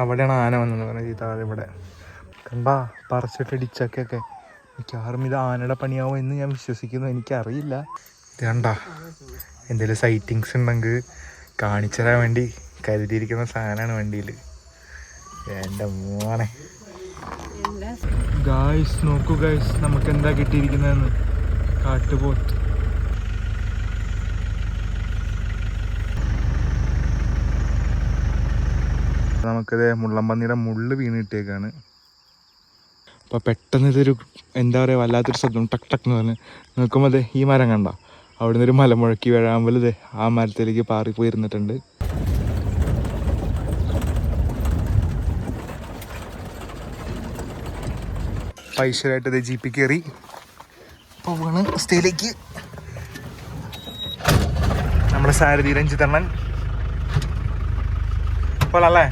അവിടെയാണ് ആന വന്നെന്ന് പറഞ്ഞത്. ഈ താഴെ ഇവിടെ കണ്ടാ പറിച്ചിട്ടിടിച്ചൊക്കെ. മിക്കവാറും ഇത് ആനയുടെ പണിയാവും എന്ന് ഞാൻ വിശ്വസിക്കുന്നു. എനിക്കറിയില്ല. ഇത് കണ്ടാ എന്തെങ്കിലും സൈറ്റിങ്സ് ഉണ്ടെങ്കിൽ കാണിച്ചു തരാൻ വേണ്ടി കരുതിയിരിക്കുന്ന സാധനമാണ് വണ്ടിയിൽ. എൻ്റെ മോനെ ഗായ്സ്, നോക്കൂ ഗായ്സ്, നമുക്ക് എന്താ കിട്ടിയിരിക്കുന്നതെന്ന്. കാട്ടുപോത്ത്. നമുക്കത് മുള്ളമ്പന്നിയുടെ മുള്ള് വീണ് കിട്ടിയേക്കാണ്. അപ്പോൾ പെട്ടെന്ന് ഇതൊരു എന്താ പറയുക വല്ലാത്തൊരു ശബ്ദം, ടക്ക് ടക്ക് എന്ന് പറഞ്ഞ് നോക്കുമ്പോൾ അതെ ഈ മരം കണ്ട, അവിടെ നിന്നൊരു മലമുഴക്കി വീഴാകുമ്പോൾ ഇതേ ആ മരത്തിലേക്ക് പാറിപ്പോയിരുന്നിട്ടുണ്ട്. പൈസയായിട്ട് ഇത് ജീപ്പിൽ കയറി പോവാണ് സ്റ്റേയിലേക്ക്. നമ്മുടെ സാരഥി രഞ്ജിത്തണ്ണൻ പോലല്ലേ.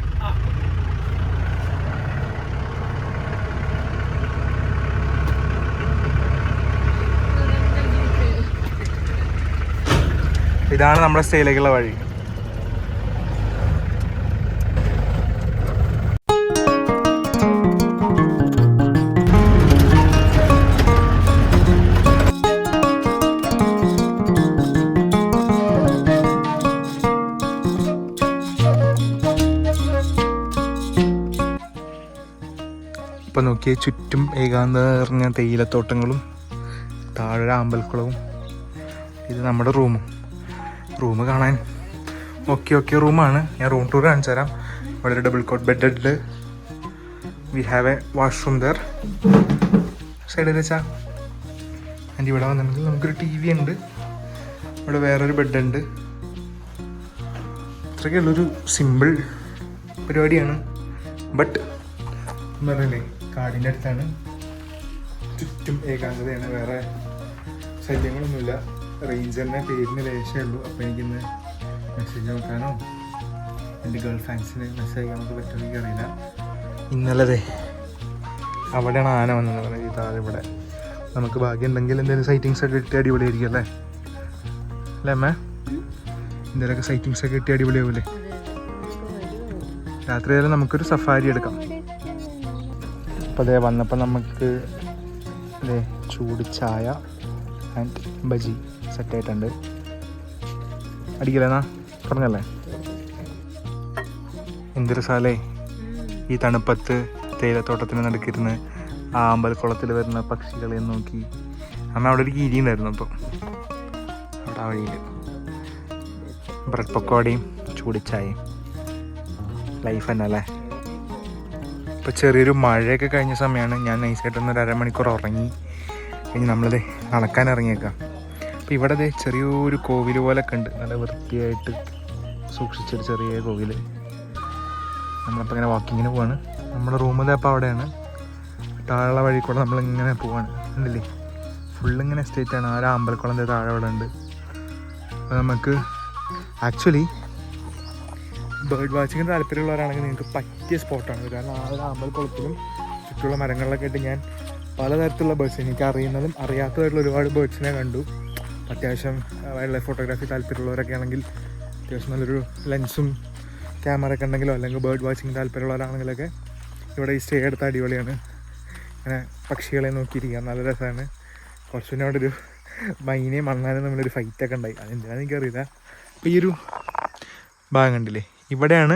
ഇതാണ് നമ്മുടെ സ്റ്റേയിലേക്കുള്ള വഴി. ഇപ്പം നോക്കിയാൽ ചുറ്റും ഏകാന്ത നിറഞ്ഞ തേയിലത്തോട്ടങ്ങളും താഴെ അമ്പലക്കുളവും. ഇത് നമ്മുടെ റൂം കാണാൻ ഓക്കെ റൂമാണ്. ഞാൻ റൂം ടൂർ കാണിച്ചു തരാം. ഇവിടെ ഒരു ഡബിൾ കോട്ട് ബെഡ് ഉണ്ട്. We have A washroom there സൈഡിൽ വെച്ചാൽ. ആൻഡ് ഇവിടെ വന്നിട്ടുണ്ടെങ്കിൽ നമുക്കൊരു ടി വി ഉണ്ട്. ഇവിടെ വേറൊരു ബെഡ് ഉണ്ട്. ഇത്രയ്ക്കുള്ളൊരു സിമ്പിൾ പരിപാടിയാണ്. ബട്ട് പറഞ്ഞില്ലേ കാടിൻ്റെ അടുത്താണ്, ചുറ്റും ഏകാന്തതയാണ്, വേറെ ശല്യങ്ങളൊന്നുമില്ല. റേഞ്ചറിൻ്റെ പേരിന് ലേശമേ ഉള്ളൂ. അപ്പോൾ എനിക്കിന്ന് മെസ്സേജ് നോക്കാനോ എൻ്റെ ഗേൾ ഫ്രണ്ട്സിന് മെസ്സേജ് അയക്കാനൊക്കെ പറ്റുമെങ്കിൽ അറിയില്ല. ഇന്നലെ അവിടെയാണ് ആന വന്നതെന്ന് പറഞ്ഞത്. ഈ താഴെ ഇവിടെ നമുക്ക് ഭാഗ്യം ഉണ്ടെങ്കിൽ എന്തെങ്കിലും സൈറ്റിങ്സ് ഒക്കെ കിട്ടി അടിപൊളിയായിരിക്കും അല്ലേ അമ്മ? എന്തെങ്കിലുമൊക്കെ സൈറ്റിങ്സ് ഒക്കെ കിട്ടി അടിപൊളിയാവൂലേ? രാത്രി ആയാലും നമുക്കൊരു സഫാരി എടുക്കാം. അപ്പോൾ അതേ വന്നപ്പോൾ നമുക്ക് അതെ ചൂട് ചായ ആൻഡ് ബജി സെറ്റായിട്ടുണ്ട്. അടിക്കില്ലെന്നാ പറഞ്ഞല്ലേ? എന്തൊരു സ്ഥലേ ഈ തണുപ്പത്ത് തേയിലത്തോട്ടത്തിന് നടുക്കിരുന്ന് ആ അമ്പലക്കുളത്തിൽ വരുന്ന പക്ഷികളെ നോക്കി. അമ്മ അവിടെ ഒരു കീരി ഉണ്ടായിരുന്നു. അപ്പോൾ അവിടെ ആ വഴിയിൽ ബ്രെഡ് പക്കോടയും ചൂടിച്ചായയും ലൈഫ് തന്നെ അല്ലേ. ഇപ്പോൾ ചെറിയൊരു മഴയൊക്കെ കഴിഞ്ഞ സമയമാണ്. ഞാൻ നൈസായിട്ടൊന്നൊരു അരമണിക്കൂർ ഉറങ്ങി കഴിഞ്ഞ് നമ്മളത് നടക്കാൻ ഇറങ്ങിയേക്കാം. അപ്പോൾ ഇവിടെ ചെറിയൊരു കോവിൽ പോലൊക്കെ ഉണ്ട്, നല്ല വൃത്തിയായിട്ട് സൂക്ഷിച്ചൊരു ചെറിയ കോവിൽ. നമ്മളപ്പോൾ ഇങ്ങനെ വാക്കിങ്ങിന് പോവാണ്. നമ്മുടെ റൂമിൽ അപ്പോൾ അവിടെയാണ്. താഴെ വഴി കൂടെ നമ്മളിങ്ങനെ പോവാണ്. ഉണ്ടല്ലേ ഫുള്ളിങ്ങനെ എസ്റ്റേറ്റാണ്. ആ അമ്പലക്കുളം താഴെ അവിടെ ഉണ്ട്. അപ്പോൾ നമുക്ക് ആക്ച്വലി ബേർഡ് വാച്ചിങ്ങിന് താല്പര്യമുള്ളവരാണെങ്കിൽ നിങ്ങൾക്ക് പറ്റിയ സ്പോട്ടാണ്. കാരണം ആ അമ്പലക്കുളത്തിലും ചുറ്റുള്ള മരങ്ങളിലൊക്കെ ആയിട്ട് ഞാൻ പലതരത്തിലുള്ള ബേർഡ്സ്, എനിക്ക് അറിയുന്നതും അറിയാത്തതായിട്ടുള്ള ഒരുപാട് ബേർഡ്സിനെ കണ്ടു. അത്യാവശ്യം വൈൽഡ് ലൈഫ് ഫോട്ടോഗ്രാഫി താല്പര്യമുള്ളവരൊക്കെ ആണെങ്കിൽ അത്യാവശ്യം നല്ലൊരു ലെൻസും ക്യാമറയൊക്കെ ഉണ്ടെങ്കിലോ അല്ലെങ്കിൽ ബേർഡ് വാച്ചിങ് താല്പര്യമുള്ളവരാണെങ്കിലൊക്കെ ഇവിടെ ഈ സ്റ്റേ എടുത്ത അടിപൊളിയാണ്. അങ്ങനെ പക്ഷികളെ നോക്കിയിരിക്കാം, നല്ല രസമാണ്. കുറച്ച് പിന്നെ അവിടെ ഒരു മൈനയും മണ്ണാനും നമ്മളൊരു ഫൈറ്റൊക്കെ ഉണ്ടായി. അതെന്താണെന്ന് എനിക്കറിയില്ല. അപ്പോൾ ഈ ഒരു ഭാഗം കണ്ടില്ലേ, ഇവിടെയാണ്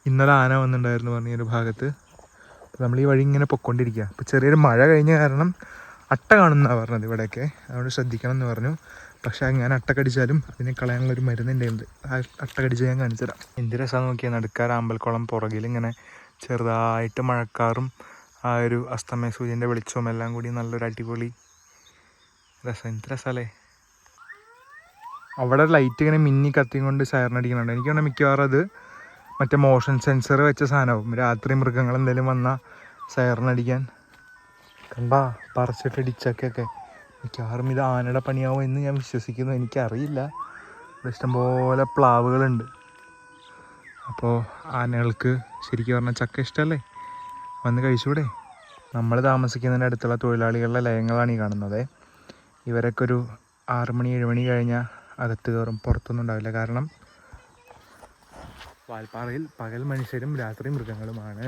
ഇന്നലെ ആന വന്നിട്ടുണ്ടായിരുന്നു പറഞ്ഞ ഒരു ഭാഗത്ത്. അപ്പോൾ നമ്മൾ ഈ വഴി ഇങ്ങനെ പൊയ്ക്കൊണ്ടിരിക്കുക. അപ്പോൾ ചെറിയൊരു മഴ കഴിഞ്ഞ കാരണം അട്ട കാണുന്നതാണ് പറഞ്ഞത് ഇവിടെയൊക്കെ, അതുകൊണ്ട് ശ്രദ്ധിക്കണം എന്ന് പറഞ്ഞു. പക്ഷേ അങ്ങനെ അട്ട കടിച്ചാലും അതിനെ കളയാനുള്ളൊരു മരുന്നിൻ്റെ ഉണ്ട്. ആ അട്ട കടിച്ച് ഞാൻ കാണിച്ചു തരാം. എന്ത് രസമാണെന്ന് നോക്കിയാൽ നടുക്കാർ അമ്പലക്കുളം, പുറകിൽ ഇങ്ങനെ ചെറുതായിട്ട് മഴക്കാറും ആ ഒരു അസ്തമയ സൂര്യൻ്റെ വെളിച്ചവും എല്ലാം കൂടി നല്ലൊരു അടിപൊളി രസം. എന്ത് രസമല്ലേ. അവിടെ ലൈറ്റ് ഇങ്ങനെ മിന്നി കത്തിയും കൊണ്ട് സൈറനടിക്കുന്നുണ്ട്. എനിക്ക് തോന്നുന്നു മിക്കവാറും അത് മറ്റേ മോഷൻ സെൻസർ വെച്ച സാധനമാവും. രാത്രി മൃഗങ്ങൾ എന്തെങ്കിലും വന്നാൽ സൈറനടിക്കാൻ. കണ്ടാ പറിച്ചിട്ടിടിച്ചൊക്കെ. മിക്കവാറും ഇത് ആനയുടെ പണിയാവും എന്ന് ഞാൻ വിശ്വസിക്കുന്നു. എനിക്കറിയില്ല. ഇവിടെ ഇഷ്ടംപോലെ പ്ലാവുകളുണ്ട്. അപ്പോൾ ആനകൾക്ക് ശരിക്കും പറഞ്ഞാൽ ചക്ക ഇഷ്ടമല്ലേ, വന്ന് കഴിച്ചൂടെ? നമ്മൾ താമസിക്കുന്നതിൻ്റെ അടുത്തുള്ള തൊഴിലാളികളുടെ ലയങ്ങളാണ് ഈ കാണുന്നത്. ഇവരൊക്കെ ഒരു 6 മണി 7 മണി കഴിഞ്ഞാൽ അകത്ത് കയറും, പുറത്തൊന്നും ഉണ്ടാവില്ല. കാരണം വാൽപ്പാറയിൽ പകൽ മനുഷ്യരും രാത്രി മൃഗങ്ങളുമാണ്.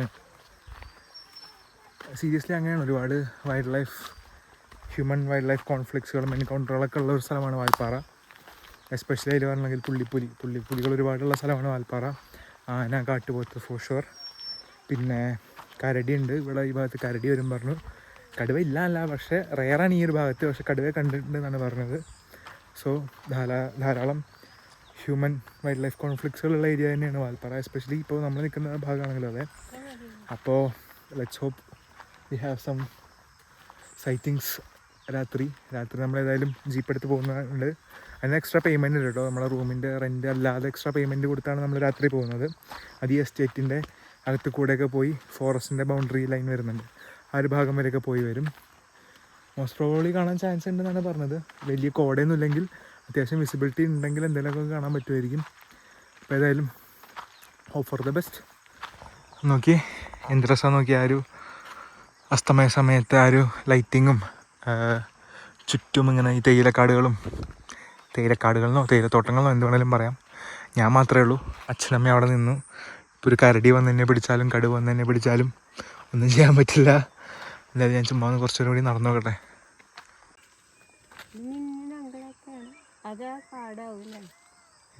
സീരിയസ്ലി അങ്ങനെയാണ്. ഒരുപാട് ഹ്യൂമൻ വൈൽഡ് ലൈഫ് കോൺഫ്ലിക്ട്സുകളും എൻകൗണ്ടറുകളൊക്കെ ഉള്ള ഒരു സ്ഥലമാണ് വാൽപ്പാറ. എസ്പെഷ്യലി അതിൽ പറഞ്ഞെങ്കിൽ പുള്ളിപ്പുലികൾ ഒരുപാടുള്ള സ്ഥലമാണ് വാൽപ്പാറ. ആന, കാട്ടുപോത്ത് ഫോർ ഷുവർ. പിന്നെ കരടി ഉണ്ട് ഇവിടെ ഈ ഭാഗത്ത്. കരടി വരും പറഞ്ഞു. കടുവ ഇല്ല പക്ഷേ റെയറാണ് ഈ ഒരു ഭാഗത്ത്. പക്ഷേ കടുവയെ കണ്ടിട്ടുണ്ട് എന്നാണ് പറഞ്ഞത്. സോ ധാരാളം ഹ്യൂമൻ വൈൽഡ് ലൈഫ് കോൺഫ്ലിക്ട്സുകളുള്ള ഏരിയ തന്നെയാണ് വാൽപ്പാറ. എസ്പെഷ്യലി ഇപ്പോൾ നമ്മൾ നിൽക്കുന്ന ഭാഗമാണെങ്കിലും അതെ. അപ്പോൾ let's hope we have some sightings. രാത്രി നമ്മളേതായാലും ജീപ്പ് എടുത്ത് പോകുന്നുണ്ട്. അതിന് എക്സ്ട്രാ പേയ്മെൻറ്റ് ഉണ്ട് കേട്ടോ. നമ്മളെ റൂമിൻ്റെ റെൻറ്റ് അല്ലാതെ എക്സ്ട്രാ പേയ്മെൻറ്റ് കൊടുത്താണ് നമ്മൾ രാത്രി പോകുന്നത്. അത് ഈ എസ്റ്റേറ്റിൻ്റെ അകത്ത് കൂടെയൊക്കെ പോയി ഫോറസ്റ്റിൻ്റെ ബൗണ്ടറി ലൈൻ വരുന്നുണ്ട്. ആ ഒരു ഭാഗം വരെയൊക്കെ പോയി വരും. മോസ്റ്റ് പ്രോബബ്ലി കാണാൻ ചാൻസ് ഉണ്ടെന്നാണ് പറഞ്ഞത്. വലിയ കോടയൊന്നും ഇല്ലെങ്കിൽ അത്യാവശ്യം വിസിബിലിറ്റി ഉണ്ടെങ്കിൽ എന്തെങ്കിലുമൊക്കെ കാണാൻ പറ്റുമായിരിക്കും. അപ്പോൾ ഏതായാലും ഹോപ്പ് ഫോർ ദ ബെസ്റ്റ്. നോക്കി എന്ത് രസമാണ് നോക്കി. ആ ഒരു അസ്തമയ സമയത്ത് ആ ഒരു ലൈറ്റിങ്ങും ചുറ്റും ഇങ്ങനെ ഈ തേയിലക്കാടുകളെന്നോ തേയിലത്തോട്ടങ്ങളെന്നോ എന്ത് വേണമെങ്കിലും പറയാം. ഞാൻ മാത്രമേ ഉള്ളൂ. അച്ഛനമ്മ അവിടെ നിന്നു. ഇപ്പോൾ ഒരു കരടി വന്ന് എന്നെ പിടിച്ചാലും കടുവ വന്ന് എന്നെ പിടിച്ചാലും ഒന്നും ചെയ്യാൻ പറ്റില്ല. എന്തായാലും ഞാൻ ചുമ്മാ ഒന്ന് കുറച്ചുകൂടി കൂടി നടന്നു നോക്കട്ടെ.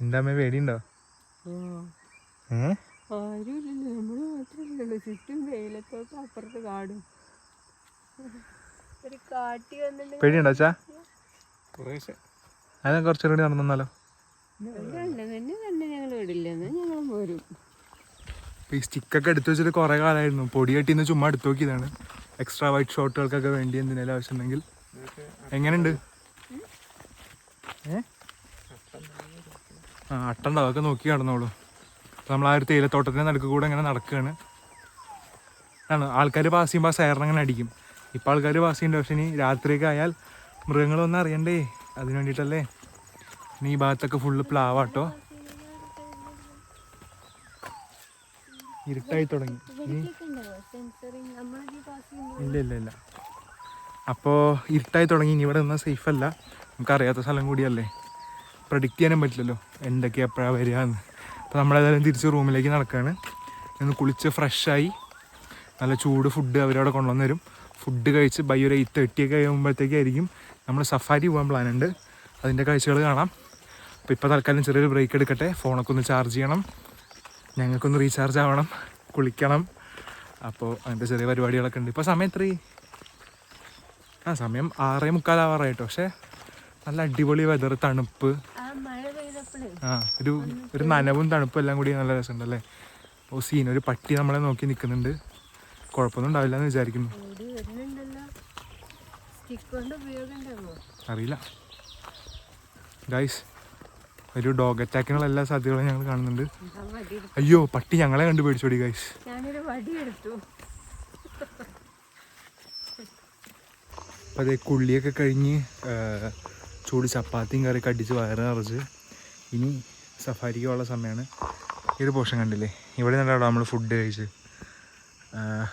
എന്താ അമ്മ പേടിയുണ്ടോ? പേടിയുണ്ടോ അച്ഛാ? അതെ കുറച്ചുകൂടി നടന്നാലോ? ഈ സ്റ്റിക്കൊക്കെ എടുത്തു വെച്ചിട്ട് കുറേ കാലമായിരുന്നു. പൊടി കെട്ടിന്ന് ചുമ്മാ എടുത്തു നോക്കിയതാണ്. എക്സ്ട്രാ വൈറ്റ് ഷോട്ടുകൾക്കൊക്കെ വേണ്ടി എന്തിനേലും ആവശ്യമുണ്ടെങ്കിൽ. എങ്ങനെയുണ്ട്? അട്ടുണ്ടാവും. അതൊക്കെ നോക്കി നടന്നോളൂ. അപ്പോൾ നമ്മൾ ആ ഒരു തേയിലത്തോട്ടത്തിൻ്റെ നടുക്ക് കൂടെ ഇങ്ങനെ നടക്കുകയാണ്. ആൾക്കാർ പാസ് ചെയ്യുമ്പോൾ സൈറൻ അങ്ങനെ അടിക്കും. ഇപ്പോൾ ആൾക്കാർ പാസ് ചെയ്യുന്നുണ്ട്. പക്ഷേ ഇനി രാത്രിയൊക്കെ ആയാൽ മൃഗങ്ങളൊന്നും അറിയണ്ടേ, അതിന് വേണ്ടിയിട്ടല്ലേ. ഇനി ഈ ഭാഗത്തൊക്കെ ഫുള്ള് പ്ലാവാട്ടോ. ഇരുട്ടായി തുടങ്ങി. ഇല്ല അപ്പോൾ ഇരുട്ടായി തുടങ്ങി. ഇനി ഇവിടെ നിന്നാൽ സേഫ് അല്ല. നമുക്കറിയാത്ത സ്ഥലം കൂടിയല്ലേ, പ്രഡിക്റ്റ് ചെയ്യാനും പറ്റില്ലല്ലോ എന്തൊക്കെയാണ് എപ്പോഴാണ് വരിക എന്ന്. അപ്പോൾ നമ്മളേതായാലും തിരിച്ച് റൂമിലേക്ക് നടക്കുകയാണ്. ഒന്ന് കുളിച്ച് ഫ്രഷായി നല്ല ചൂട് ഫുഡ് അവരവിടെ കൊണ്ടുവന്ന് തരും. ഫുഡ് കഴിച്ച് ബൈ ഒരു 8:30 കഴിയുമ്പോഴത്തേക്കായിരിക്കും നമ്മൾ സഫാരി പോകാൻ പ്ലാനുണ്ട്. അതിൻ്റെ കാഴ്ചകൾ കാണാം. അപ്പോൾ ഇപ്പോൾ തൽക്കാലം ചെറിയൊരു ബ്രേക്ക് എടുക്കട്ടെ. ഫോണൊക്കെ ഒന്ന് ചാർജ് ചെയ്യണം, ഞങ്ങൾക്കൊന്ന് റീചാർജ് ആവണം, കുളിക്കണം. അപ്പോൾ അങ്ങനത്തെ ചെറിയ പരിപാടികളൊക്കെ ഉണ്ട്. ഇപ്പോൾ സമയം സമയം 6:45 പക്ഷേ നല്ല അടിപൊളി വെതർ, തണുപ്പ്, ഒരു നനവും തണുപ്പും എല്ലാം കൂടി നല്ല രസമുണ്ടല്ലേ. ഓ സീൻ. ഒരു പട്ടി നമ്മളെ നോക്കി നിൽക്കുന്നുണ്ട്. കുഴപ്പമൊന്നും ഉണ്ടാവില്ല എന്ന് വിചാരിക്കുന്നു. അറിയില്ല ഗൈസ്. ഒരു ഡോഗ് അറ്റാക്കിനുള്ള എല്ലാ സാധ്യതകളും ഞങ്ങൾ കാണുന്നുണ്ട്. അയ്യോ പട്ടി ഞങ്ങളെ കണ്ട് പേടിച്ചോടി ഗൈസ്. അപ്പം അതേ കുള്ളിയൊക്കെ കഴിഞ്ഞ് ചൂട് ചപ്പാത്തിയും കറിയൊക്കെ അടിച്ച് വയറ് നിറച്ച് ഇനി സഫാരിക്ക് ഉള്ള സമയമാണ്. ഈ ഒരു പോർഷൻ കണ്ടില്ലേ, ഇവിടെ നിന്നാണ് നമ്മൾ ഫുഡ് കഴിച്ച്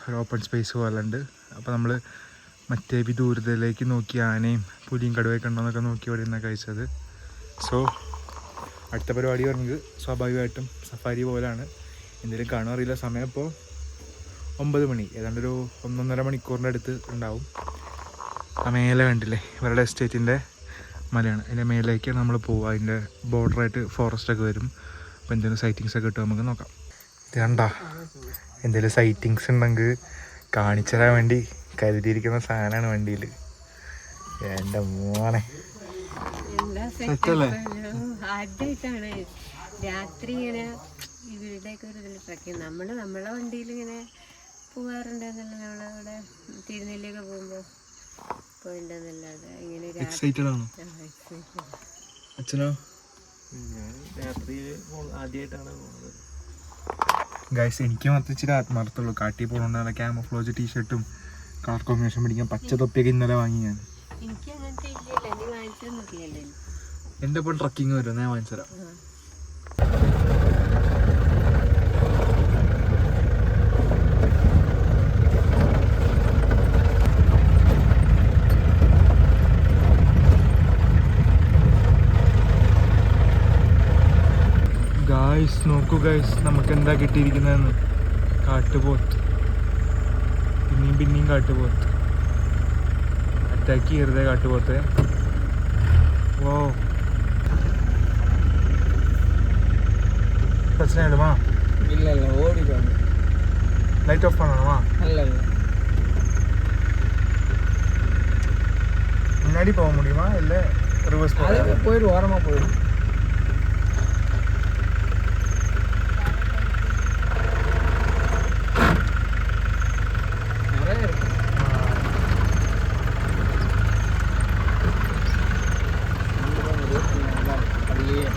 ഒരു ഓപ്പൺ സ്പേസ് പോലെ ഉണ്ട്. അപ്പോൾ നമ്മൾ മറ്റേ വിദൂരതയിലേക്ക് നോക്കി ആനയും പുലിയും കടുവയൊക്കെ ഉണ്ടോയെന്നൊക്കെ നോക്കി ഇവിടെ നിന്നാണ് കഴിച്ചത്. സോ അടുത്ത പരിപാടി പറഞ്ഞത് സ്വാഭാവികമായിട്ടും സഫാരി പോലാണ്. എന്തെങ്കിലും കാണുമോ അറിയില്ല. സമയം ഇപ്പോൾ 9 മണി, ഏതാണ്ടൊരു 1.5 മണിക്കൂറിൻ്റെ അടുത്ത് ഉണ്ടാവും. ആ മേലെ കണ്ടില്ലേ ഇവരുടെ എസ്റ്റേറ്റിൻ്റെ മലയാണ്. അതിൻ്റെ മേലേക്കാണ് നമ്മൾ പോവുക. അതിൻ്റെ ബോർഡറായിട്ട് ഫോറസ്റ്റൊക്കെ വരും. അപ്പോൾ എന്തെങ്കിലും സൈറ്റിങ്സ് ഒക്കെ കിട്ടും, നമുക്ക് നോക്കാം. ഇത് കണ്ടോ, എന്തെങ്കിലും സൈറ്റിങ്സ് ഉണ്ടെങ്കിൽ കാണിച്ചു തരാൻ വേണ്ടി കരുതിയിരിക്കുന്ന സാധനമാണ് വണ്ടിയിൽ. എൻ്റെ മോനെ ആദ്യമായിട്ടാണ് രാത്രി ഇങ്ങനെ ഇവരുടെയൊക്കെ ഒരു ഇതിൽ ട്രക്ക്. നമ്മളെ വണ്ടിയിൽ ഇങ്ങനെ പോകാറുണ്ടെന്നല്ല, നമ്മളവിടെ തിരുനെല്ലിയൊക്കെ പോകുമ്പോൾ പോയിണ്ടെന്നല്ലാതെ ഇങ്ങനെ അച്ഛനോ രാത്രി ആദ്യമായിട്ടാണ് പോകുന്നത്. ഗൈസ് എനിക്ക് മാത്രം ഇച്ചിരി ആത്മാർത്ഥമുള്ളൂ. കാട്ടി പോകുന്നുണ്ട്. നല്ല ക്യാമഫ്ലോജ് ടീഷർട്ടും കളർ കോമ്പിനേഷൻ പിടിക്കാൻ പച്ച തൊപ്പിയൊക്കെ ഇന്നലെ വാങ്ങി ഞാൻ. എൻ്റെ ഇപ്പോൾ ട്രക്കിങ് വരും, ഞാൻ വാങ്ങിച്ചു തരാം. ഗായ്സ് ഗൈസ് നോക്കൂ ഗൈസ്, നമുക്ക് എന്താ കിട്ടിയിരിക്കുന്നതെന്ന്. കാട്ടുപോത്ത്, പിന്നെയും കാട്ടുപോത്ത്. അറ്റാക്ക് ചെയ്യരുതേ കാട്ടുപോത്തെ. ഓ പ്രശ്നമായിടുമാ? ഇല്ല ഇല്ല, ഓടിക്കാണ്. ലൈറ്റ് ഓഫ് பண்ணணுமா? അല്ല അല്ല, முன்னாடி போக முடியுமா இல்லை ரிவர்ஸ் போக? போயிடு, ஓரமாக போயிடு. நிறைய இருக்கு. அப்படியே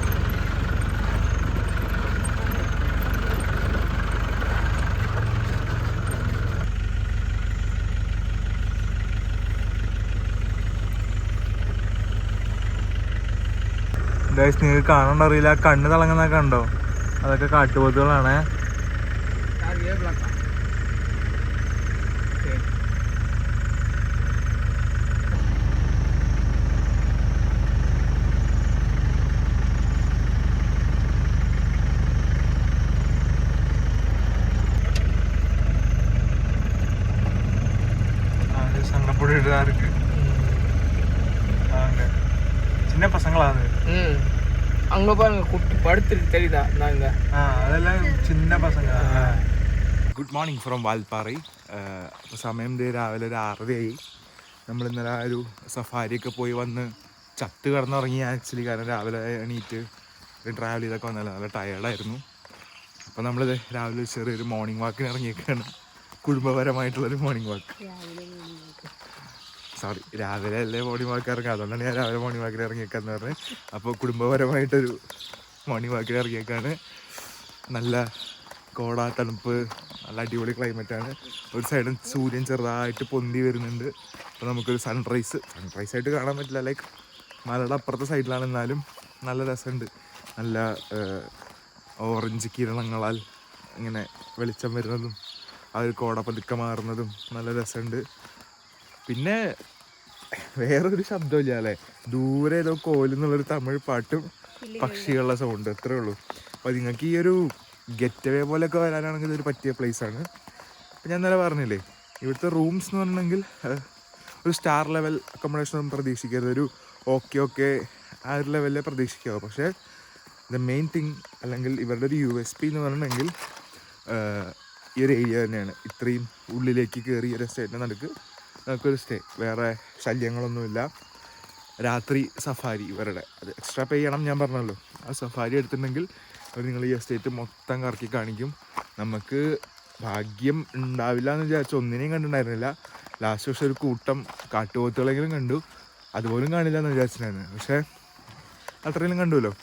ഗൈസ് നിങ്ങൾക്ക് കാണാണ്ടറിയില്ല, കണ്ണ് തിളങ്ങുന്നൊക്കെ ഉണ്ടോ? അതൊക്കെ കാട്ടുപോത്തുകളാണ്. சங்கப்பொடி இதாக இருக்கு. சின்ன பசங்களா அது? அங்கே பாருங்க, குட்டி படுத்துருக்கு, தெரியுதா? நாங்க അതെല്ലാം ചിന്ന പസങ്ങ. Good morning from Valparai. അപ്പോൾ സമയം രാവിലെ ഒരു 6:30 നമ്മൾ ഇന്നലെ ആ ഒരു സഫാരിയൊക്കെ പോയി വന്ന് ചത്ത് കിടന്നുറങ്ങി ആക്ച്വലി. കാരണം രാവിലെ എണീറ്റ് ട്രാവൽ ചെയ്തൊക്കെ വന്നല്ലോ, നല്ല ടയേർഡായിരുന്നു. അപ്പോൾ നമ്മളിത് രാവിലെ ചെറിയൊരു മോർണിംഗ് വാക്കിന് ഇറങ്ങിയൊക്കെയാണ്. കുടുംബപരമായിട്ടുള്ളൊരു മോർണിംഗ് വാക്ക്. സോറി, രാവിലെ അല്ലേ മോർണിംഗ് വാക്ക് ഇറങ്ങുക, അതുകൊണ്ടാണ് ഞാൻ രാവിലെ മോർണിംഗ് വാക്കിൽ ഇറങ്ങിയേക്കാന്ന് പറഞ്ഞത്. അപ്പോൾ കുടുംബപരമായിട്ടൊരു മോർണിംഗ് വാക്കിൽ ഇറങ്ങിയേക്കാണ്. നല്ല കോട, തണുപ്പ്, നല്ല അടിപൊളി ക്ലൈമറ്റാണ്. ഒരു സൈഡിൽ സൂര്യൻ ചെറുതായിട്ട് പൊന്തി വരുന്നുണ്ട്. അപ്പോൾ നമുക്കൊരു സൺറൈസായിട്ട് കാണാൻ പറ്റില്ല, ലൈക്ക് മലയുടെ അപ്പുറത്തെ സൈഡിലാണ്, എന്നാലും നല്ല രസമുണ്ട്. നല്ല ഓറഞ്ച് കിരണങ്ങളാൽ ഇങ്ങനെ വെളിച്ചം വരുന്നതും ആ ഒരു കോട പതുക്കെ മാറുന്നതും നല്ല രസമുണ്ട്. പിന്നെ വേറൊരു ശബ്ദമില്ല അല്ലേ, ദൂരെ ഏതോ കോലെന്നുള്ളൊരു തമിഴ് പാട്ടും പക്ഷികളുടെ സൗണ്ട്, അത്രേ ഉള്ളൂ. അപ്പോൾ നിങ്ങൾക്ക് ഈ ഒരു ഗെറ്റ് അവേ പോലെയൊക്കെ വരാനാണെങ്കിൽ ഇതൊരു പറ്റിയ പ്ലേസാണ്. അപ്പോൾ ഞാൻ ഇന്നലെ പറഞ്ഞില്ലേ, ഇവിടുത്തെ റൂംസ് എന്ന് പറഞ്ഞിട്ടുണ്ടെങ്കിൽ ഒരു സ്റ്റാർ ലെവൽ അക്കോമഡേഷനൊന്നും പ്രതീക്ഷിക്കരുത്. ഒരു ഓക്കെ ആ ഒരു ലെവലിലേ പ്രതീക്ഷിക്കാവൂ. പക്ഷേ ദ മെയിൻ തിങ്, അല്ലെങ്കിൽ ഇവരുടെ ഒരു USP എന്ന് പറഞ്ഞിട്ടുണ്ടെങ്കിൽ ഈ ഒരു ഏരിയ തന്നെയാണ്. ഇത്രയും ഉള്ളിലേക്ക് കയറി ഒരു എസ്റ്റേറ്റിൻ്റെ നടുക്ക് നമുക്കൊരു സ്റ്റേ, വേറെ ശല്യങ്ങളൊന്നുമില്ല. രാത്രി സഫാരി ഇവരുടെ, അത് എക്സ്ട്രാ പേ ചെയ്യണം ഞാൻ പറഞ്ഞല്ലോ. ആ സഫാരി എടുത്തിട്ടുണ്ടെങ്കിൽ അവർ നിങ്ങൾ ഈ എസ്റ്റേറ്റ് മൊത്തം കറക്കി കാണിക്കും. നമുക്ക് ഭാഗ്യം ഉണ്ടാവില്ല എന്ന് വിചാരിച്ചു ഒന്നിനെയും കണ്ടിട്ടുണ്ടായിരുന്നില്ല. ലാസ്റ്റ് പക്ഷേ ഒരു കൂട്ടം കാട്ടുപോത്തുകളെങ്കിലും കണ്ടു, അതുപോലും കാണില്ല എന്ന് വിചാരിച്ചിട്ടുണ്ടായിരുന്നു. പക്ഷേ അത്രയെങ്കിലും കണ്ടുവല്ലോ.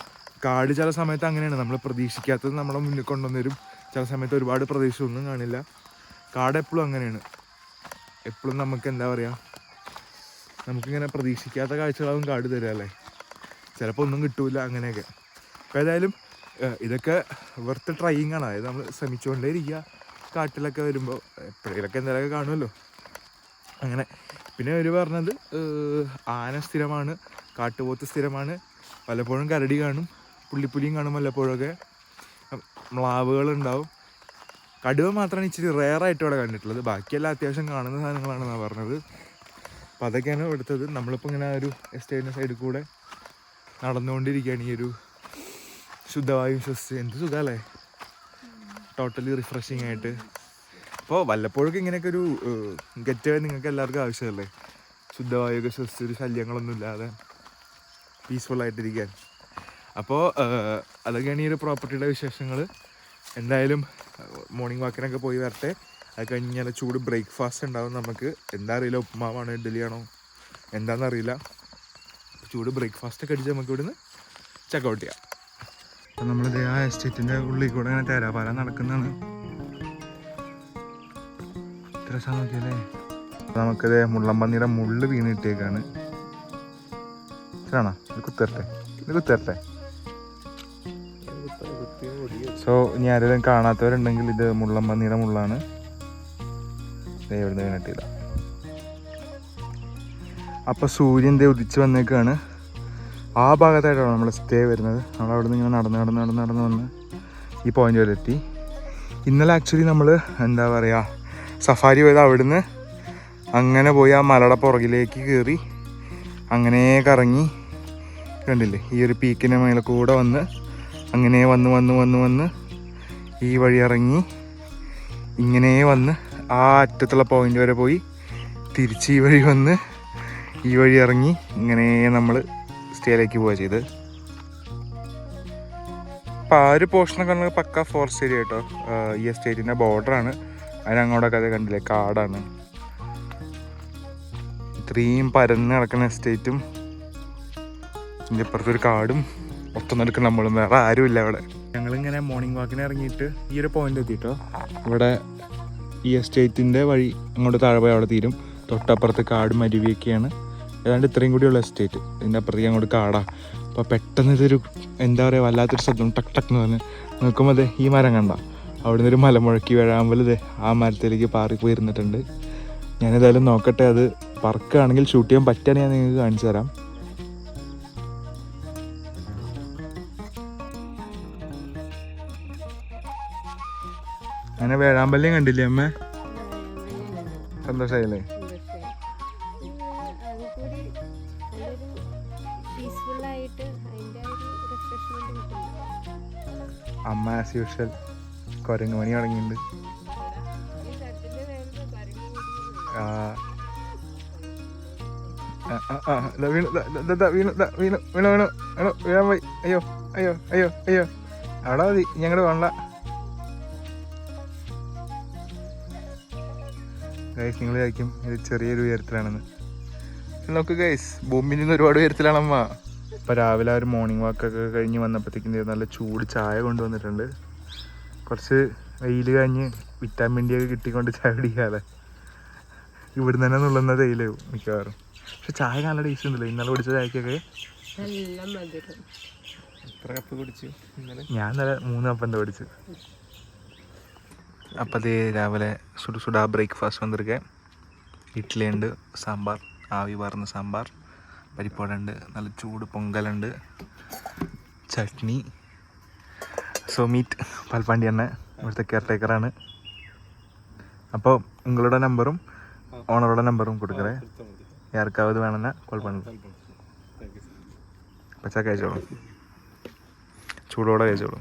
കാട് ചില സമയത്ത് അങ്ങനെയാണ്, നമ്മൾ പ്രതീക്ഷിക്കാത്തത് നമ്മളെ മുന്നിൽ കൊണ്ടുവന്നവരും. ചില സമയത്ത് ഒരുപാട് പ്രതീക്ഷ ഒന്നും കാണില്ല. കാട് എപ്പോഴും അങ്ങനെയാണ്. എപ്പോഴും നമുക്ക് എന്താ പറയുക, നമുക്കിങ്ങനെ പ്രതീക്ഷിക്കാത്ത കാഴ്ചകളാവും കാട് തരിക അല്ലേ. ചിലപ്പോൾ ഒന്നും കിട്ടൂല, അങ്ങനെയൊക്കെ. അപ്പോൾ ഏതായാലും ഇതൊക്കെ വെർത്ത് ട്രൈയിങ് ആണ്. അതായത് നമ്മൾ ശ്രമിച്ചുകൊണ്ടേ ഇരിക്കുക. കാട്ടിലൊക്കെ വരുമ്പോൾ എപ്പോഴേലൊക്കെ എന്തെങ്കിലുമൊക്കെ കാണുമല്ലോ, അങ്ങനെ. പിന്നെ അവർ പറഞ്ഞത് ആന സ്ഥിരമാണ്, കാട്ടുപോത്ത് സ്ഥിരമാണ്, പലപ്പോഴും കരടി കാണും, പുള്ളിപ്പുലിയും കാണും, വല്ലപ്പോഴൊക്കെ മ്ലാവുകളുണ്ടാവും. കടുവ മാത്രമാണ് ഇച്ചിരി റെയറായിട്ട് ഇവിടെ കണ്ടിട്ടുള്ളത്. ബാക്കിയെല്ലാം അത്യാവശ്യം കാണുന്ന സാധനങ്ങളാണെന്നാണ് പറഞ്ഞത്. അപ്പോൾ അതൊക്കെയാണ് എടുത്തത്. നമ്മളിപ്പോൾ ഇങ്ങനെ ആ ഒരു എസ്റ്റേറ്റിൻ്റെ സൈഡിൽ കൂടെ നടന്നുകൊണ്ടിരിക്കുകയാണ്. ഈ ഒരു ശുദ്ധവായു ശ്വസിച്ച് എന്ത് സുഖമല്ലേ, ടോട്ടലി റിഫ്രഷിങ് ആയിട്ട്. അപ്പോൾ വല്ലപ്പോഴൊക്കെ ഇങ്ങനെയൊക്കെ ഒരു ഗെറ്റ് അവേ നിങ്ങൾക്ക് എല്ലാവർക്കും ആവശ്യമല്ലേ, ശുദ്ധവായുവൊക്കെ ശ്വസിച്ച് ഒരു ശല്യങ്ങളൊന്നും ഇല്ലാതെ പീസ്ഫുള്ളായിട്ടിരിക്കാൻ. അപ്പോൾ അതൊക്കെയാണ് ഈ ഒരു പ്രോപ്പർട്ടിയുടെ വിശേഷങ്ങൾ. എന്തായാലും മോർണിംഗ് വാക്കിനൊക്കെ പോയി വരട്ടെ. അത് കഴിഞ്ഞാൽ ചൂട് ബ്രേക്ക്ഫാസ്റ്റ് ഉണ്ടാവും നമുക്ക്. എന്താ അറിയില്ല, ഉപ്പുമാവാണോ ഇഡ്ഡലിയാണോ എന്താണെന്നറിയില്ല. ചൂട് ബ്രേക്ക്ഫാസ്റ്റൊക്കെ അടിച്ച് നമുക്ക് ഇവിടുന്ന് ചെക്കൗട്ട് ചെയ്യാം. അപ്പം നമ്മളിത് ആ എസ്റ്റേറ്റിൻ്റെ ഉള്ളിൽ കൂടെ ഇങ്ങനെ തേരാപാര നടക്കുന്നതാണ്. ഇത്ര രസം നോക്കിയല്ലേ. നമുക്കിത് മുള്ളമ്പന്നിയുടെ മുള്ള് വീണിട്ടേക്കാണ്. ശരിയാണോ? ഇത് കുത്തരട്ടെ. സോ ഇനി ആരെങ്കിലും കാണാത്തവരുണ്ടെങ്കിൽ ഇത് മുള്ളമ്പന്നിയുടെ മുള്ളാണ്. എവിടുന്ന് വീണിട്ടില്ല. അപ്പോൾ സൂര്യൻ ഉദിച്ച് വന്നേക്കാണ്. ആ ഭാഗത്തായിട്ടാണ് നമ്മൾ സ്റ്റേ വരുന്നത്. നമ്മൾ അവിടെ നിന്ന് ഇങ്ങനെ നടന്ന് വന്ന് ഈ പോയിന്റ് വരെ എത്തി. ഇന്നലെ ആക്ച്വലി നമ്മൾ എന്താ പറയുക സഫാരി പോയത് അവിടുന്ന് അങ്ങനെ പോയി ആ മലയുടെ പുറകിലേക്ക് കയറി അങ്ങനെ കറങ്ങി കണ്ടില്ലേ ഈ ഒരു പീക്കിൻ്റെ മേലെ കൂടെ വന്ന് അങ്ങനെ വന്ന് ഈ വഴി ഇറങ്ങി ഇങ്ങനെ വന്ന് ആ അറ്റത്തുള്ള പോയിന്റ് വരെ പോയി തിരിച്ച് ഈ വഴി വന്ന് ഈ വഴി ഇറങ്ങി ഇങ്ങനെ നമ്മൾ സ്റ്റേയിലേക്ക് പോവുക ചെയ്ത്. അപ്പോൾ ആ ഒരു പോർഷനൊക്കെ കണ്ടെങ്കിൽ പക്ക ഫോറസ്റ്റ് ഏരിയ കേട്ടോ. ഈ എസ്റ്റേറ്റിൻ്റെ ബോർഡറാണ്. അതിനങ്ങോട്ടൊക്കെ അത് കണ്ടില്ലേ കാടാണ്. ഇത്രയും പരന്ന് കിടക്കുന്ന എസ്റ്റേറ്റും ഇതിൻ്റെ അപ്പുറത്തൊരു കാടും ഒത്തുനടുക്കുന്ന നമ്മളും വേറെ ആരുമില്ല അവിടെ. ഞങ്ങളിങ്ങനെ മോർണിംഗ് വാക്കിന് ഇറങ്ങിയിട്ട് ഈ ഒരു പോയിന്റ് എത്തിയിട്ടോ. ഇവിടെ ഈ എസ്റ്റേറ്റിൻ്റെ വഴി അങ്ങോട്ട് താഴെ പോയി അവിടെ തീരും. തൊട്ടപ്പുറത്ത് കാടും അരുവിയൊക്കെയാണ്. ഏതാണ്ട് ഇത്രയും കൂടിയുള്ള എസ്റ്റേറ്റ്. ഇതിൻ്റെ അപ്പുറത്തേക്ക് അങ്ങോട്ട് കാടാണ്. അപ്പോൾ പെട്ടെന്ന് ഇതൊരു എന്താ പറയുക വല്ലാത്തൊരു ശബ്ദം ടക്ക് ടക്ക് എന്ന് പറഞ്ഞ് നോക്കുമ്പോൾ അതെ ഈ മരം കണ്ട അവിടെ നിന്നൊരു മലമുഴക്കി വീഴാകുമ്പോൾ ഇതേ ആ മരത്തിലേക്ക് പാറി പോയിരുന്നിട്ടുണ്ട്. ഞാനേതായാലും നോക്കട്ടെ, അത് പറക്കുകയാണെങ്കിൽ ഷൂട്ട് ചെയ്യാൻ പറ്റുകയാണെങ്കിൽ ഞാൻ നിങ്ങൾക്ക് കാണിച്ചു തരാം. അങ്ങനെ വേഴാമ്പല്യം കണ്ടില്ലേ അമ്മ? സന്തോഷമായില്ലേ? അമ്മ ആസ് യൂഷ്വൽ കുരങ്ങ് മണി തുടങ്ങിയിട്ടുണ്ട്. വീണാൻ പോയി. അയ്യോ അയ്യോ അയ്യോ അയ്യോ അവിടെ മതി, ഞങ്ങടെ വേണ്ട. ഗൈസ് നിങ്ങൾ വിചാരിക്കും ഇത് ചെറിയൊരു ഉയരത്തിലാണെന്ന്. നോക്ക് ഗൈസ്, ഭൂമിയിൽ നിന്ന് ഒരുപാട് ഉയരത്തിലാണമ്മ. ഇപ്പം രാവിലെ ഒരു മോർണിംഗ് വാക്കൊക്കെ കഴിഞ്ഞ് വന്നപ്പോഴത്തേക്കും നല്ല ചൂട് ചായ കൊണ്ടുവന്നിട്ടുണ്ട്. കുറച്ച് വെയിൽ കഴിഞ്ഞ് വിറ്റാമിൻ ഡി ഒക്കെ കിട്ടിക്കൊണ്ട് ചായ കുടിക്കാതെ ഇവിടുന്ന് തന്നെ നുള്ളുന്ന തേയിലാവും മിക്കവാറും. പക്ഷെ ചായ നല്ല ടേസ്റ്റ് ഉണ്ടല്ലോ. ഇന്നലെ കുടിച്ച ചായക്കൊക്കെ എത്ര കപ്പ് കുടിച്ചു ഇന്നലെ? ഞാൻ ഇന്നലെ 3 കപ്പ് എന്താ കുടിച്ചു. അപ്പം അതേ രാവിലെ സുടാ ബ്രേക്ക്ഫാസ്റ്റ് വന്നിരിക്കേ. ഇഡ്ഡലി ഉണ്ട്, സാമ്പാർ ആവി പാർന്ന സാമ്പാർ, പരിപ്പോട ഉണ്ട്, നല്ല ചൂട് പൊങ്കലുണ്ട്, ചട്നി. സോ മീറ്റ് പാൽപ്പാണ്ടി തന്നെ ഇവിടുത്തെ കെയർ ടേക്കറാണ്. അപ്പോൾ നിങ്ങളുടെ നമ്പറും ഓണറുടെ നമ്പറും കൊടുക്കറേ. ആർക്കാവത് വേണമെന്നാ കോൾ പണി. പച്ച കഴിച്ചോളൂ, ചൂടോടെ കഴിച്ചോളൂ.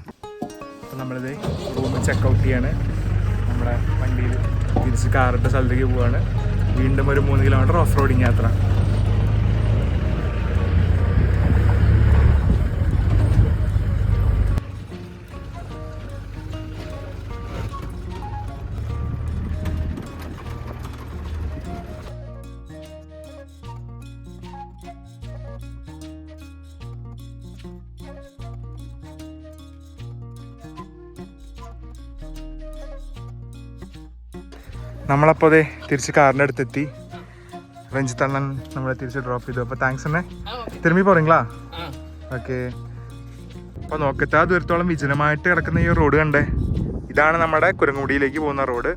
അപ്പോൾ നമ്മളിത് റൂമിൽ ചെക്കൗട്ട് ചെയ്യാണ്. നമ്മുടെ വണ്ടിയിൽ തിരിച്ച് കാറിട്ട സ്ഥലത്തേക്ക് പോവാണ്. വീണ്ടും ഒരു 3 കിലോമീറ്റർ ഓഫ് റോഡിങ് യാത്ര. നമ്മളപ്പോൾ അതെ തിരിച്ച് കാറിൻ്റെ അടുത്തെത്തി. രഞ്ജിത്ത് അണ്ണൻ നമ്മളെ തിരിച്ച് ഡ്രോപ്പ് ചെയ്തു. അപ്പോൾ താങ്ക്സ് അണ്ണേ. തിരുമ്പി പോറീங்களா? ഓക്കെ. അപ്പോൾ നോക്കത്താ ദൂരത്തോളം വിജനമായിട്ട് കിടക്കുന്ന ഈ റോഡ് കണ്ടേ, ഇതാണ് നമ്മുടെ കുരങ്ങുടിയിലേക്ക് പോകുന്ന റോഡ്.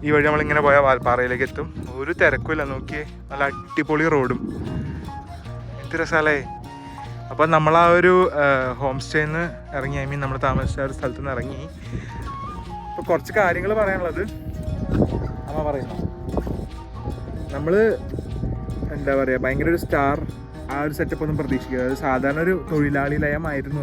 ഈ വഴി നമ്മളിങ്ങനെ പോയാൽ വാൽപ്പാറയിലേക്ക് എത്തും. ഒരു തിരക്കുമില്ല, നോക്കിയേ നല്ല അടിപൊളി റോഡും. എന്ത് രസാലേ. അപ്പോൾ നമ്മൾ ആ ഒരു ഹോം സ്റ്റേന്ന് ഇറങ്ങി, ഐ മീൻ നമ്മൾ താമസിച്ച ഒരു സ്ഥലത്ത് നിന്ന് ഇറങ്ങി. അപ്പോൾ കുറച്ച് കാര്യങ്ങൾ പറയാനുള്ളത് അമ്മ പറയുന്നു. നമ്മൾ എന്താ പറയുക ഭയങ്കര ഒരു സ്റ്റാർ ആ ഒരു സെറ്റപ്പ് ഒന്നും പ്രതീക്ഷിക്കുക. അത് സാധാരണ ഒരു തൊഴിലാളി ലയമായിരുന്നു.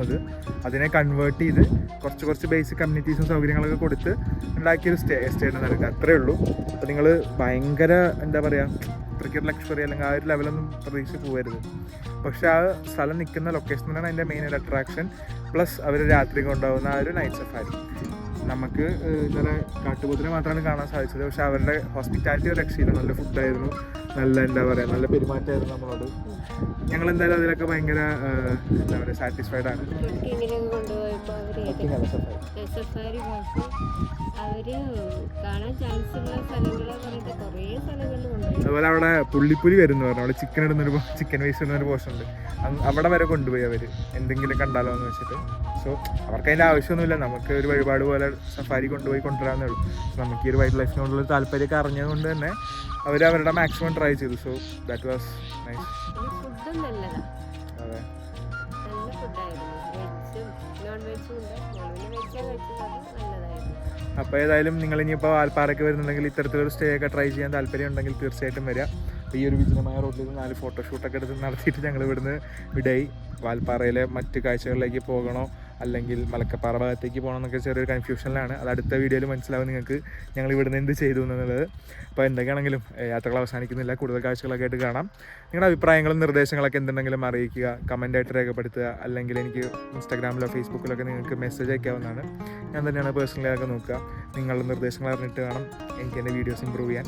അതിനെ കൺവേർട്ട് ചെയ്ത് കുറച്ച് ബേസിക് കമ്മ്യൂണിറ്റീസും സൗകര്യങ്ങളൊക്കെ കൊടുത്ത് ഉണ്ടാക്കിയൊരു എസ്റ്റേറ്റ് നടക്കുക, അത്രേ ഉള്ളൂ. അപ്പോൾ നിങ്ങൾ ഭയങ്കര എന്താ പറയുക അത്രയ്ക്ക് ലക്ഷറി അല്ലെങ്കിൽ ആ ഒരു ലെവലൊന്നും പ്രതീക്ഷിച്ച് പോകരുത്. പക്ഷേ ആ സ്ഥലം നിൽക്കുന്ന ലൊക്കേഷൻ തന്നെയാണ് അതിൻ്റെ മെയിൻ ഒരു അട്രാക്ഷൻ. പ്ലസ് അവർ രാത്രി കൊണ്ടുപോകുന്ന ആ ഒരു നൈറ്റ് സഫാരി. നമുക്ക് ഇന്നലെ കാട്ടുപോത്തിനെ മാത്രമാണ് കാണാൻ സാധിച്ചത്. പക്ഷെ അവരുടെ ഹോസ്പിറ്റാലിറ്റി ഒരു രക്ഷയില്ല. നല്ല ഫുഡായിരുന്നു, നല്ല എന്താ പറയുക നല്ല പെരുമാറ്റമായിരുന്നു നമ്മളോട്. ഞങ്ങൾ എന്തായാലും അതിലൊക്കെ ഭയങ്കര എന്താ പറയുക സാറ്റിസ്ഫൈഡ് ആണ്. സഫാരി അവര് കാണാൻ ചാൻസ് ഉള്ള സ്ഥലങ്ങളെ പറഞ്ഞിട്ട് കുറേ സ്ഥലങ്ങളിൽ കൊണ്ടുപോയി. അതുപോലെ അവിടെ പുള്ളിപ്പുലി വരുന്നു പറഞ്ഞു. അവിടെ ചിക്കൻ വേസ്റ്റ് ഇടുന്നൊരു പോർഷൻ ഉണ്ട്. അവിടെ വരെ കൊണ്ടുപോയി അവർ എന്തെങ്കിലും കണ്ടാലോ എന്ന് വെച്ചിട്ട്. സോ അവർക്ക് അതിൻ്റെ ആവശ്യമൊന്നുമില്ല. നമുക്ക് ഒരു വഴിപാട് പോലെ സഫാരി കൊണ്ടുവരാമെന്നേ ഉള്ളൂ. നമുക്ക് ഈ ഒരു വൈൽഡ് ലൈഫിനോടുള്ള താല്പര്യമൊക്കെ അറിഞ്ഞതുകൊണ്ട് തന്നെ അവർ അവരുടെ മാക്സിമം ട്രൈ ചെയ്തു. So that was nice. ഫുഡും നല്ലതാണ്, അതെ നല്ല ഫുഡായിരുന്നു. വെജും നോൺ നോൺ വെജും ഉണ്ട്. നോൺ വെജ് കഴിച്ചത് നല്ലതായിരുന്നു. അപ്പോൾ ഏതായാലും നിങ്ങൾ ഇനിയിപ്പോൾ വാൽപ്പാറയ്ക്ക് വരുന്നുണ്ടെങ്കിൽ ഇത്തരത്തിലൊരു സ്റ്റേ ഒക്കെ ട്രൈ ചെയ്യാൻ താല്പര്യം ഉണ്ടെങ്കിൽ തീർച്ചയായിട്ടും വരിക. അപ്പോൾ ഈ ഒരു വിജനമായ റോഡിൽ 4 ഫോട്ടോഷൂട്ടൊക്കെ എടുത്ത് നടത്തിയിട്ട് ഞങ്ങൾ ഇവിടുന്ന് വിടയി. വാൽപ്പാറയിലെ മറ്റ് കാഴ്ചകളിലേക്ക് പോകണോ അല്ലെങ്കിൽ മലക്കപ്പാറ ഭാഗത്തേക്ക് പോകണം എന്നൊക്കെ ചെറിയൊരു കൺഫ്യൂഷനിലാണ്. അത് അടുത്ത വീഡിയോയിൽ മനസ്സിലാവും നിങ്ങൾക്ക് ഞങ്ങൾ ഇവിടുന്ന് എന്ത് ചെയ്തു എന്നുള്ളത്. അപ്പോൾ എന്തൊക്കെയാണെങ്കിലും യാത്രകൾ അവസാനിക്കുന്നില്ല, കൂടുതൽ കാഴ്ചകളൊക്കെ ആയിട്ട് കാണാം. നിങ്ങളുടെ അഭിപ്രായങ്ങളും നിർദ്ദേശങ്ങളൊക്കെ എന്തുണ്ടെങ്കിലും അറിയിക്കുക, കമൻറ്റായിട്ട് രേഖപ്പെടുത്തുക, അല്ലെങ്കിൽ എനിക്ക് ഇൻസ്റ്റാഗ്രാമിലോ ഫേസ്ബുക്കിലൊക്കെ നിങ്ങൾക്ക് മെസ്സേജ് അയക്കാവുന്നതാണ്. ഞാൻ തന്നെയാണ് പേഴ്സണലിയൊക്കെ നോക്കുക. നിങ്ങളുടെ നിർദ്ദേശങ്ങൾ അറിഞ്ഞിട്ട് വേണം എനിക്ക് എൻ്റെ വീഡിയോസ് ഇമ്പ്രൂവ് ചെയ്യാൻ.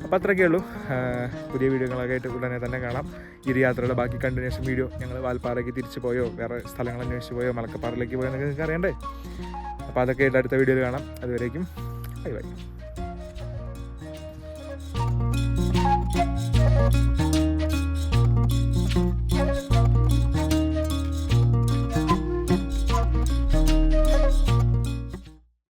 അപ്പോൾ അത്രയൊക്കെ ഉള്ളൂ. പുതിയ വീഡിയോകളൊക്കെ ആയിട്ട് ഉടനെ തന്നെ കാണാം. ഈ ഒരു യാത്രയുടെ ബാക്കി കണ്ടിന്യൂഷൻ വീഡിയോ ഞങ്ങൾ വാൽപ്പാറയ്ക്ക് തിരിച്ചു പോയോ വേറെ സ്ഥലങ്ങൾ അന്വേഷിച്ച് പോയോ മലക്കപ്പാറയിലേക്ക് പോയോ എന്നൊക്കെ നിങ്ങൾക്ക് അറിയണ്ടേ. അപ്പോൾ അതൊക്കെ ആയിട്ട് അടുത്ത വീഡിയോയിൽ കാണാം. അതുവരേക്കും ബൈ ബൈ.